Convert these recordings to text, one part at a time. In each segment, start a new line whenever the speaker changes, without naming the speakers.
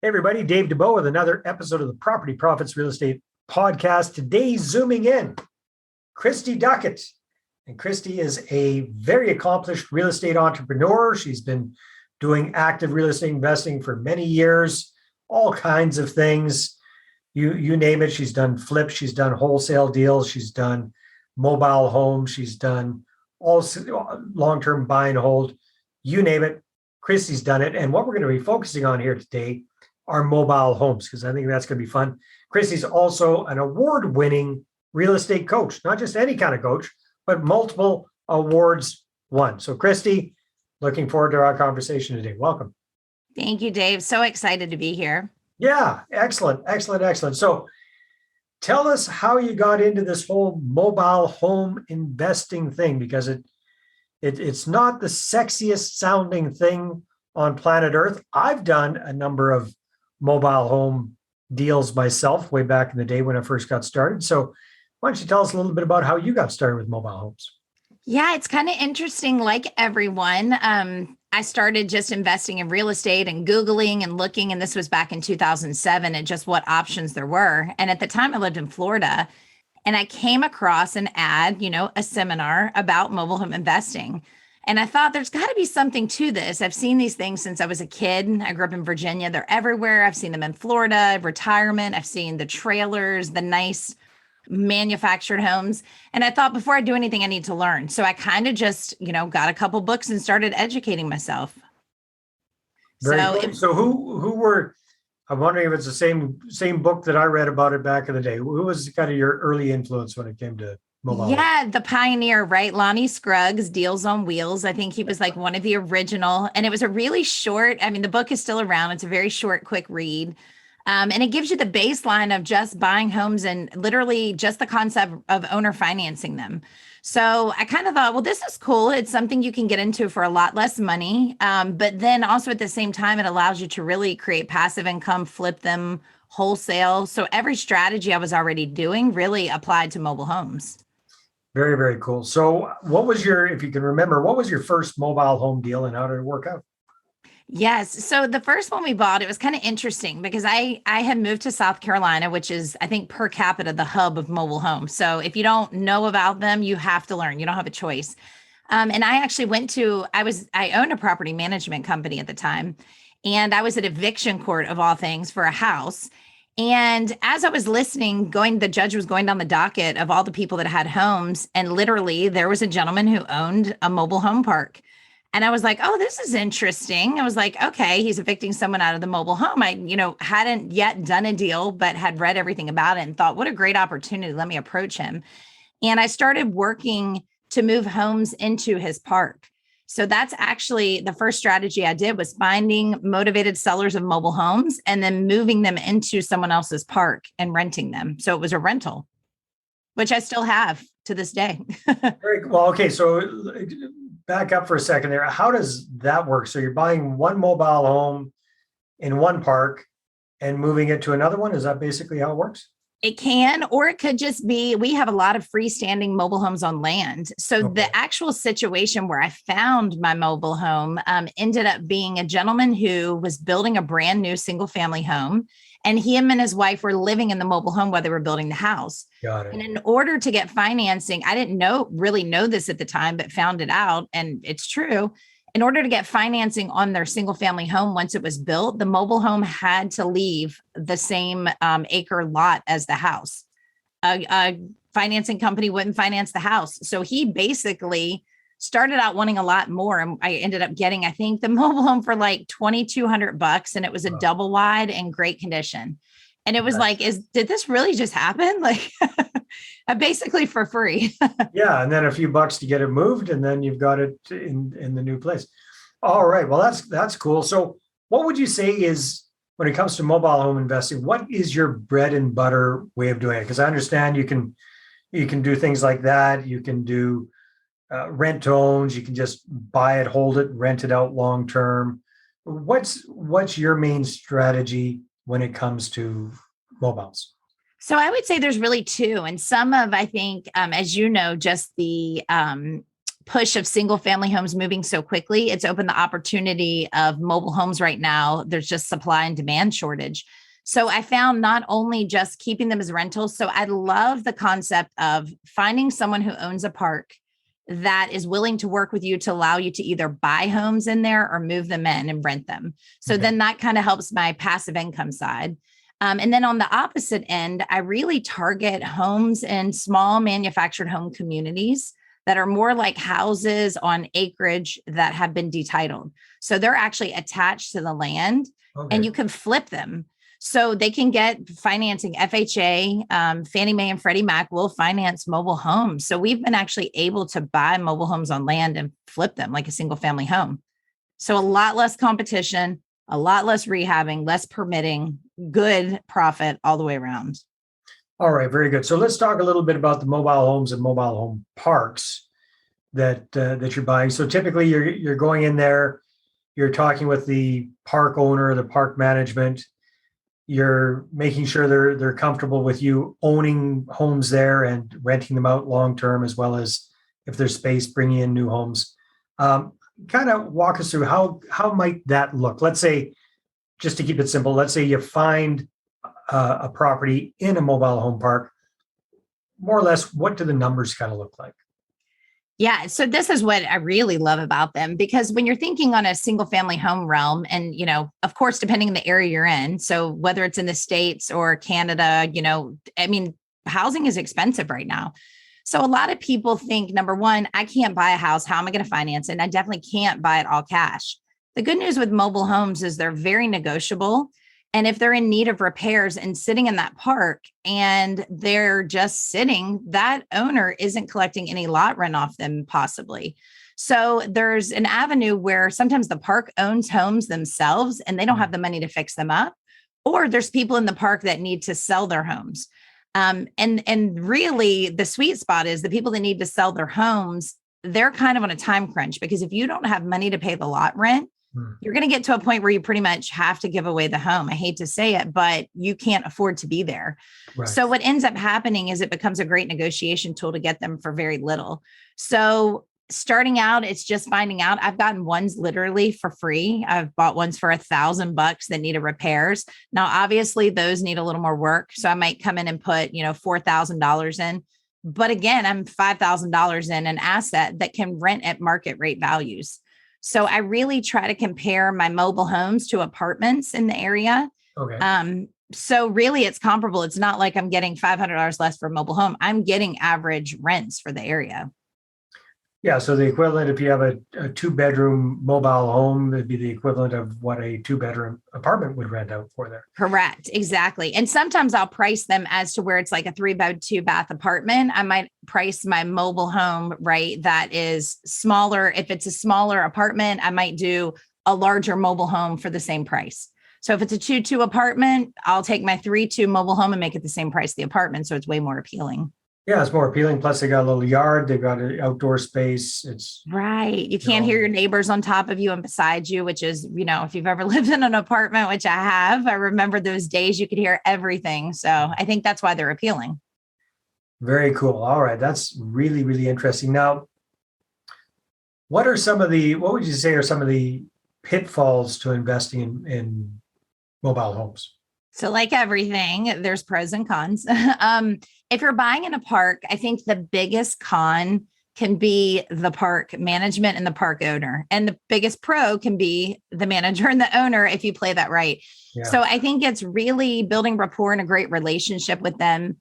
Hey everybody, Dave Dubeau with another episode of the Property Profits Real Estate Podcast. Today, zooming in, Christy Duckett. And Christy is a very accomplished real estate entrepreneur. She's been doing active real estate investing for many years, all kinds of things. You name it. She's done flips, she's done wholesale deals, she's done mobile homes, she's done all long-term buy and hold. You name it, Christy's done it. And what we're going to be focusing on here today are mobile homes, because I think that's going to be fun. Christy's also an award-winning real estate coach, not just any kind of coach, but multiple awards won. So Christy, looking forward to our conversation today. Welcome.
Thank you, Dave. So excited to be here.
Yeah, excellent. So tell us how you got into this whole mobile home investing thing, because it's not the sexiest sounding thing on planet Earth. I've done a number of mobile home deals myself way back in the day when I first got started. So why don't you tell us a little bit about how you got started with mobile homes?
Yeah, it's kind of interesting. Like everyone, I started just investing in real estate and Googling and looking, and this was back in 2007, at just what options there were. And at the time I lived in Florida, and I came across an ad, a seminar about mobile home investing. And I thought there's got to be something to this. I've seen these things since I was a kid. I grew up in Virginia. They're everywhere. I've seen them in Florida, retirement. I've seen the trailers, the nice manufactured homes. And I thought, before I do anything, I need to learn. So I kind of just, got a couple books and started educating myself.
Very cool. So who were, I'm wondering if it's the same book that I read about it back in the day. Who was kind of your early influence when it came to mobile?
Yeah, the pioneer, right? Lonnie Scruggs, Deals on Wheels. I think he was like one of the original, and it was a really short, the book is still around. It's a very short, quick read. And it gives you the baseline of just buying homes and literally just the concept of owner financing them. So I kind of thought, well, this is cool. It's something you can get into for a lot less money. But then also at the same time, it allows you to really create passive income, flip them wholesale. So every strategy I was already doing really applied to mobile homes.
Very, very cool. So if you can remember, what was your first mobile home deal and how did it work out?
Yes. So the first one we bought, it was kind of interesting because I had moved to South Carolina, which is, I think, per capita, the hub of mobile homes. So if you don't know about them, you have to learn. You don't have a choice. And I actually I owned a property management company at the time, and I was at eviction court of all things for a house. And as I was listening, the judge was going down the docket of all the people that had homes. And literally there was a gentleman who owned a mobile home park. And I was like, oh, this is interesting. I was like, okay, he's evicting someone out of the mobile home. I, hadn't yet done a deal, but had read everything about it and thought, what a great opportunity. Let me approach him. And I started working to move homes into his park. So that's actually the first strategy I did, was finding motivated sellers of mobile homes and then moving them into someone else's park and renting them. So it was a rental, which I still have to this day.
Very well. Okay. So back up for a second there. How does that work? So you're buying one mobile home in one park and moving it to another one. Is that basically how it works?
It can, or it could just be, we have a lot of freestanding mobile homes on land. So
Okay.
The actual situation where I found my mobile home ended up being a gentleman who was building a brand new single family home. And him and his wife were living in the mobile home while they were building the house.
Got it.
And in order to get financing, I didn't really know this at the time, but found it out. And it's true. In order to get financing on their single family home, once it was built, the mobile home had to leave the same acre lot as the house. A financing company wouldn't finance the house. So he basically started out wanting a lot more. And I ended up getting, I think, the mobile home for like $2,200, and it was a double wide in great condition. And it was did this really just happen? Like basically for free.
Yeah. And then a few bucks to get it moved, and then you've got it in the new place. All right. Well, that's cool. So what would you say is, when it comes to mobile home investing, what is your bread and butter way of doing it? Because I understand you can do things like that. You can do rent owns. You can just buy it, hold it, rent it out long term. What's your main strategy when it comes to mobiles?
So I would say there's really two. And some of, I think, as you know, just the push of single family homes moving so quickly, it's opened the opportunity of mobile homes right now. There's just supply and demand shortage. So I found not only just keeping them as rentals. So I love the concept of finding someone who owns a park that is willing to work with you to allow you to either buy homes in there or move them in and rent them. So then that kind of helps my passive income side. And then on the opposite end, I really target homes in small manufactured home communities that are more like houses on acreage that have been detitled. So they're actually attached to the land and you can flip them. So they can get financing. FHA, Fannie Mae and Freddie Mac will finance mobile homes. So we've been actually able to buy mobile homes on land and flip them like a single family home. So a lot less competition, a lot less rehabbing, less permitting, good profit all the way around.
All right, very good. So let's talk a little bit about the mobile homes and mobile home parks that you're buying. So typically you're going in there, you're talking with the park owner, the park management. You're making sure they're comfortable with you owning homes there and renting them out long term, as well as if there's space, bringing in new homes. Kind of walk us through how might that look? Let's say, just to keep it simple, let's say you find a property in a mobile home park. More or less, what do the numbers kind of look like?
Yeah. So this is what I really love about them, because when you're thinking on a single family home realm and, of course, depending on the area you're in, so whether it's in the States or Canada, housing is expensive right now. So a lot of people think, number one, I can't buy a house. How am I going to finance it? And I definitely can't buy it all cash. The good news with mobile homes is they're very negotiable. And if they're in need of repairs and sitting in that park and they're just sitting, that owner isn't collecting any lot rent off them possibly. So there's an avenue where sometimes the park owns homes themselves and they don't have the money to fix them up, or there's people in the park that need to sell their homes. And really the sweet spot is the people that need to sell their homes, they're kind of on a time crunch, because if you don't have money to pay the lot rent, you're going to get to a point where you pretty much have to give away the home. I hate to say it, but you can't afford to be there. Right. So what ends up happening is it becomes a great negotiation tool to get them for very little. So starting out, it's just finding out. I've gotten ones literally for free. I've bought ones for $1,000 that needed repairs. Now, obviously those need a little more work. So I might come in and put, $4,000 in. But again, I'm $5,000 in an asset that can rent at market rate values. So I really try to compare my mobile homes to apartments in the area. Okay. So really it's comparable. It's not like I'm getting $500 less for a mobile home. I'm getting average rents for the area.
Yeah. So the equivalent, if you have a 2-bedroom mobile home, it'd be the equivalent of what a 2-bedroom apartment would rent out for there.
Correct. Exactly. And sometimes I'll price them as to where it's like a 3-bed, 2-bath apartment. I might price my mobile home, right, that is smaller. If it's a smaller apartment, I might do a larger mobile home for the same price. So if it's a 2-2 apartment, I'll take my 3-2 mobile home and make it the same price as the apartment. So it's way more appealing.
Yeah, it's more appealing. Plus, they got a little yard. They've got an outdoor space. It's
right. You can't hear your neighbors on top of you and beside you, which is, if you've ever lived in an apartment, which I have, I remember those days you could hear everything. So I think that's why they're appealing.
Very cool. All right. That's really, really interesting. Now, what would you say are some of the pitfalls to investing in mobile homes?
So like everything, there's pros and cons. If you're buying in a park, I think the biggest con can be the park management and the park owner. And the biggest pro can be the manager and the owner if you play that right. Yeah. So I think it's really building rapport and a great relationship with them,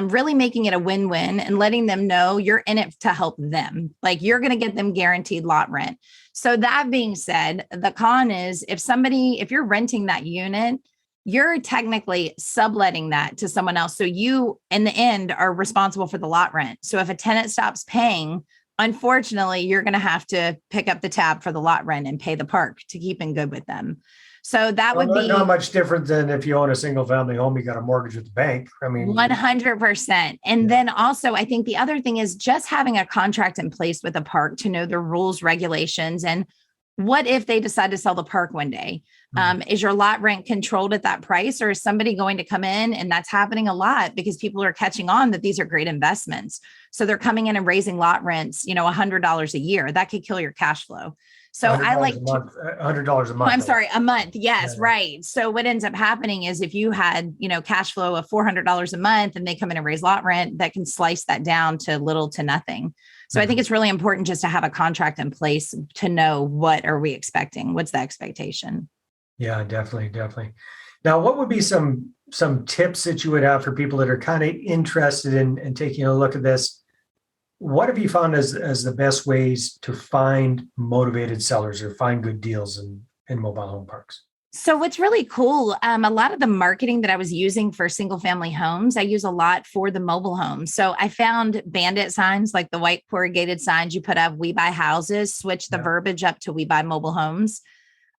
really making it a win-win and letting them know you're in it to help them. Like you're going to get them guaranteed lot rent. So that being said, the con is if you're renting that unit, you're technically subletting that to someone else. So you, in the end, are responsible for the lot rent. So if a tenant stops paying, unfortunately, you're going to have to pick up the tab for the lot rent and pay the park to keep in good with them. So that would be
not much different than if you own a single family home, you got a mortgage with the bank. I mean,
100%. And then also, I think the other thing is just having a contract in place with a park to know the rules, regulations, and what if they decide to sell the park one day? Is your lot rent controlled at that price, or is somebody going to come in? And that's happening a lot because people are catching on that these are great investments. So they're coming in and raising lot rents, $100 a year. That could kill your cash flow. So I like
$100 a month.
I'm sorry, a month. Yes,
Yeah.
right. So what ends up happening is if you had, cash flow of $400 a month and they come in and raise lot rent, that can slice that down to little to nothing. So I think it's really important just to have a contract in place to know what are we expecting? What's the expectation?
Yeah, definitely. Now, what would be some tips that you would have for people that are kind of interested in taking a look at this? What have you found as the best ways to find motivated sellers or find good deals in mobile home parks?
So what's really cool, a lot of the marketing that I was using for single family homes, I use a lot for the mobile homes. So I found bandit signs, like the white corrugated signs you put up, we buy houses, switch the verbiage up to we buy mobile homes.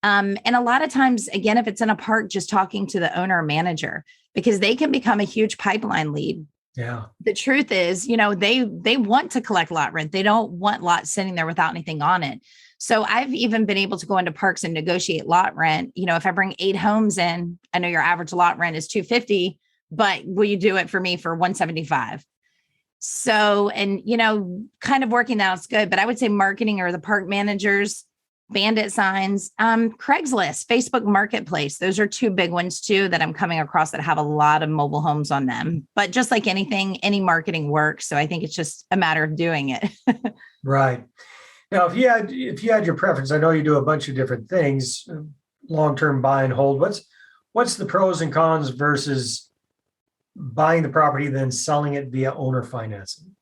And a lot of times, again, if it's in a park, just talking to the owner or manager, because they can become a huge pipeline lead.
Yeah.
The truth is, they want to collect lot rent. They don't want lots sitting there without anything on it. So I've even been able to go into parks and negotiate lot rent. If I bring 8 homes in, I know your average lot rent is $250, but will you do it for me for $175? So, and, kind of working out is good, but I would say marketing or the park managers, bandit signs, Craigslist, Facebook Marketplace. Those are 2 big ones too that I'm coming across that have a lot of mobile homes on them. But just like anything, any marketing works. So I think it's just a matter of doing it.
Right. Now, if you had your preference, I know you do a bunch of different things, long-term buy and hold. What's the pros and cons versus buying the property, then selling it via owner financing?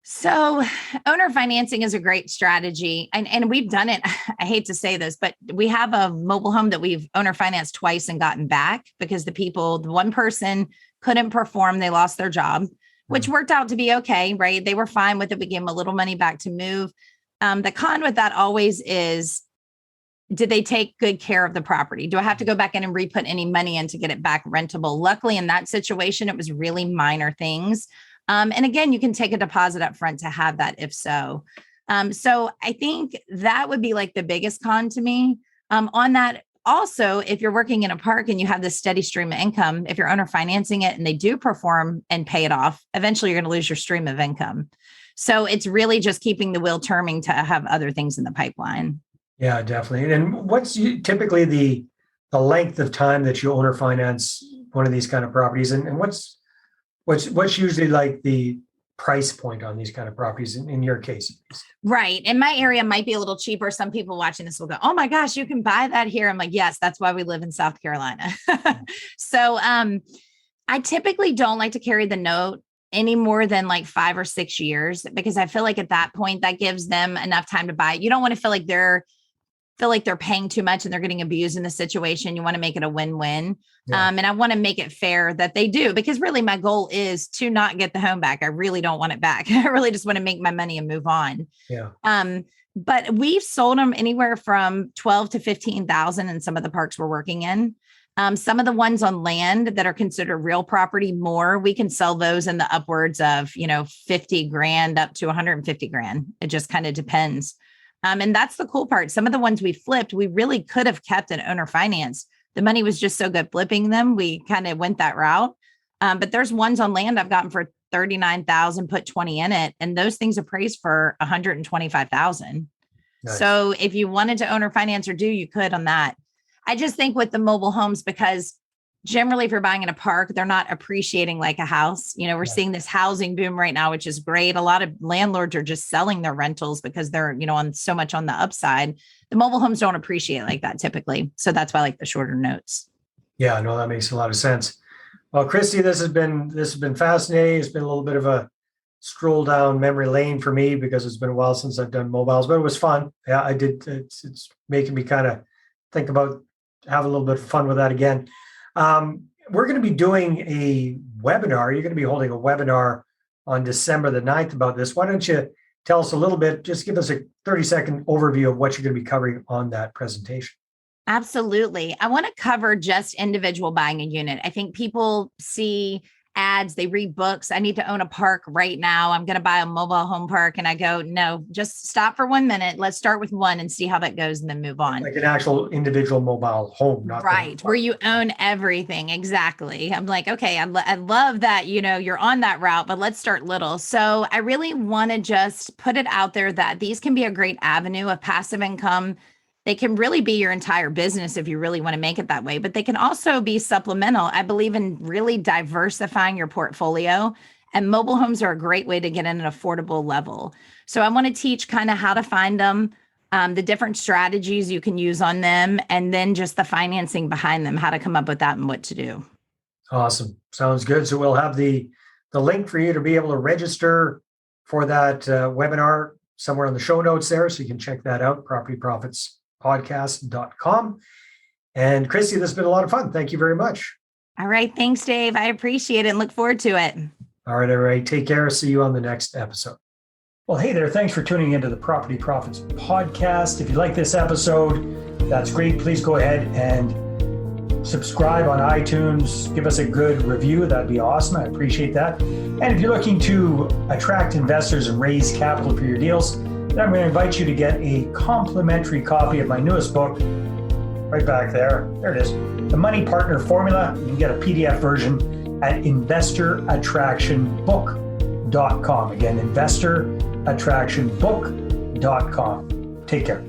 So owner financing is a great strategy. And we've done it. I hate to say this, but we have a mobile home that we've owner financed twice and gotten back because the one person couldn't perform. They lost their job, which worked out to be okay, right? They were fine with it. We gave them a little money back to move. The con with that always is, did they take good care of the property? Do I have to go back in and re-put any money in to get it back rentable? Luckily, in that situation, it was really minor things. And again, you can take a deposit up front to have that if so. So I think that would be like the biggest con to me. On that, also, if you're working in a park and you have this steady stream of income, if you're owner financing it and they do perform and pay it off, eventually you're going to lose your stream of income. So it's really just keeping the wheel turning to have other things in the pipeline.
Yeah, definitely. And what's typically the length of time that you owner finance one of these kind of properties, and what's usually like the price point on these kind of properties in your case?
Right. In my area might be a little cheaper. Some people watching this will go, oh my gosh, you can buy that here. I'm like, yes, that's why we live in South Carolina. So I typically don't like to carry the note any more than like 5 or 6 years, because I feel like at that point that gives them enough time to buy it. You don't want to feel like they're paying too much and they're getting abused in the situation. You want to make it a win-win. Yeah. And I want to make it fair that they do, because really my goal is to not get the home back. I really don't want it back. I really just want to make my money and move on.
Yeah.
But we've sold them anywhere from 12 to 15,000 in some of the parks we're working in. Some of the ones on land that are considered real property more, we can sell those in the upwards of, 50 grand up to 150 grand. It just kind of depends. And that's the cool part. Some of the ones we flipped, we really could have kept an owner finance. The money was just so good flipping them. We kind of went that route. But there's ones on land I've gotten for 39,000, put 20 in it. And those things appraised for 125,000. Nice. So if you wanted to owner finance or you could on that. I just think with the mobile homes, because generally if you're buying in a park, they're not appreciating like a house. We're seeing this housing boom right now, which is great. A lot of landlords are just selling their rentals because they're, on so much on the upside. The mobile homes don't appreciate like that typically. So that's why I like the shorter notes.
Yeah, no, that makes a lot of sense. Well, Christy, this has been fascinating. It's been a little bit of a stroll down memory lane for me because it's been a while since I've done mobiles, but it was fun. Yeah, I did. It's making me kind of think about have a little bit of fun with that again. We're going to be doing a webinar. You're going to be holding a webinar on December the 9th about this. Why don't you tell us a little bit, just give us a 30-second overview of what you're going to be covering on that presentation.
Absolutely. I want to cover just individual buying a unit. I think people see ads, they read books. I need to own a park right now. I'm going to buy a mobile home park. And I go, no, just stop for 1 minute. Let's start with one and see how that goes and then move on.
Like an actual individual mobile home, not
right, where you own everything. Exactly. I'm like, okay, I love that, you're on that route, but let's start little. So I really want to just put it out there that these can be a great avenue of passive income. They can really be your entire business if you really want to make it that way, but they can also be supplemental. I believe in really diversifying your portfolio, and mobile homes are a great way to get in an affordable level. So I want to teach kind of how to find them, the different strategies you can use on them, and then just the financing behind them, how to come up with that and what to do.
Awesome. Sounds good. So we'll have the link for you to be able to register for that webinar somewhere in the show notes there. So you can check that out, propertyprofitspodcast.com. And Christy, this has been a lot of fun. Thank you very much.
All right. Thanks, Dave. I appreciate it and look forward to it.
All right. Take care. See you on the next episode. Well, hey there. Thanks for tuning into the Property Profits podcast. If you like this episode, that's great. Please go ahead and subscribe on iTunes. Give us a good review. That'd be awesome. I appreciate that. And if you're looking to attract investors and raise capital for your deals, then I'm going to invite you to get a complimentary copy of my newest book, right back there. There it is. The Money Partner Formula. You can get a PDF version at investorattractionbook.com. Again, investorattractionbook.com. Take care.